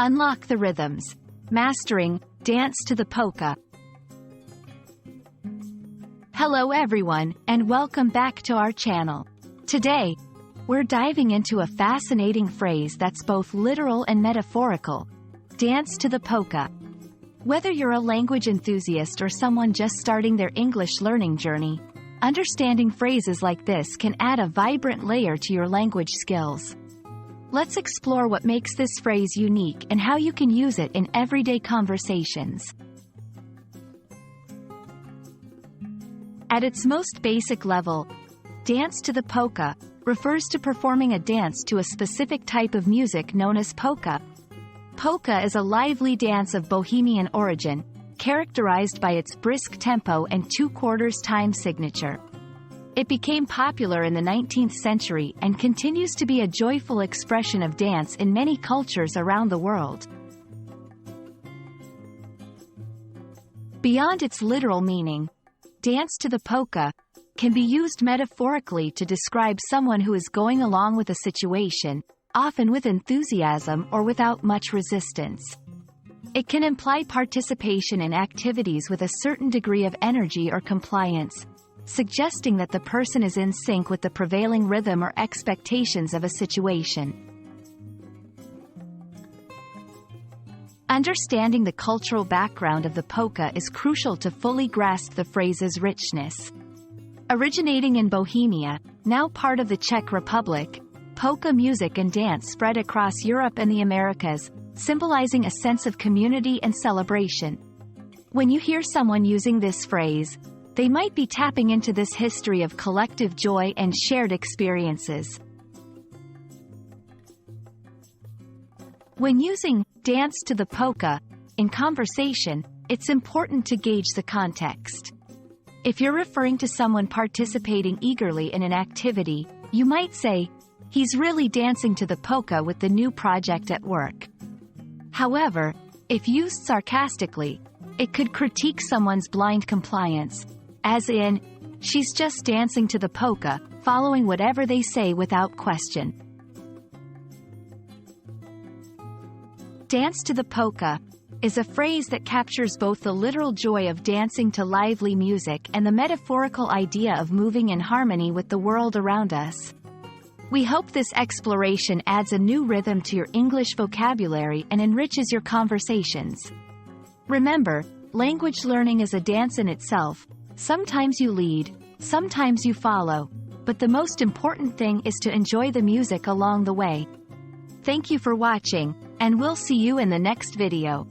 Unlock the rhythms. Mastering, dance to the polka. Hello everyone, and welcome back to our channel. Today, we're diving into a fascinating phrase that's both literal and metaphorical. Dance to the polka. Whether you're a language enthusiast or someone just starting their English learning journey, understanding phrases like this can add a vibrant layer to your language skills. Let's explore what makes this phrase unique and how you can use it in everyday conversations. At its most basic level, dance to the polka refers to performing a dance to a specific type of music known as polka. Polka is a lively dance of Bohemian origin, characterized by its brisk tempo and 2/4 time signature. It became popular in the 19th century and continues to be a joyful expression of dance in many cultures around the world. Beyond its literal meaning, dance to the polka can be used metaphorically to describe someone who is going along with a situation, often with enthusiasm or without much resistance. It can imply participation in activities with a certain degree of energy or compliance, suggesting that the person is in sync with the prevailing rhythm or expectations of a situation. Understanding the cultural background of the polka is crucial to fully grasp the phrase's richness. Originating in Bohemia, now part of the Czech Republic, polka music and dance spread across Europe and the Americas, symbolizing a sense of community and celebration. When you hear someone using this phrase, they might be tapping into this history of collective joy and shared experiences. When using dance to the polka in conversation, it's important to gauge the context. If you're referring to someone participating eagerly in an activity, you might say, "He's really dancing to the polka with the new project at work." However, if used sarcastically, it could critique someone's blind compliance, as in, "She's just dancing to the polka, following whatever they say without question." Dance to the polka is a phrase that captures both the literal joy of dancing to lively music and the metaphorical idea of moving in harmony with the world around us. We hope this exploration adds a new rhythm to your English vocabulary and enriches your conversations. Remember, language learning is a dance in itself. Sometimes you lead, sometimes you follow, but the most important thing is to enjoy the music along the way. Thank you for watching, and we'll see you in the next video.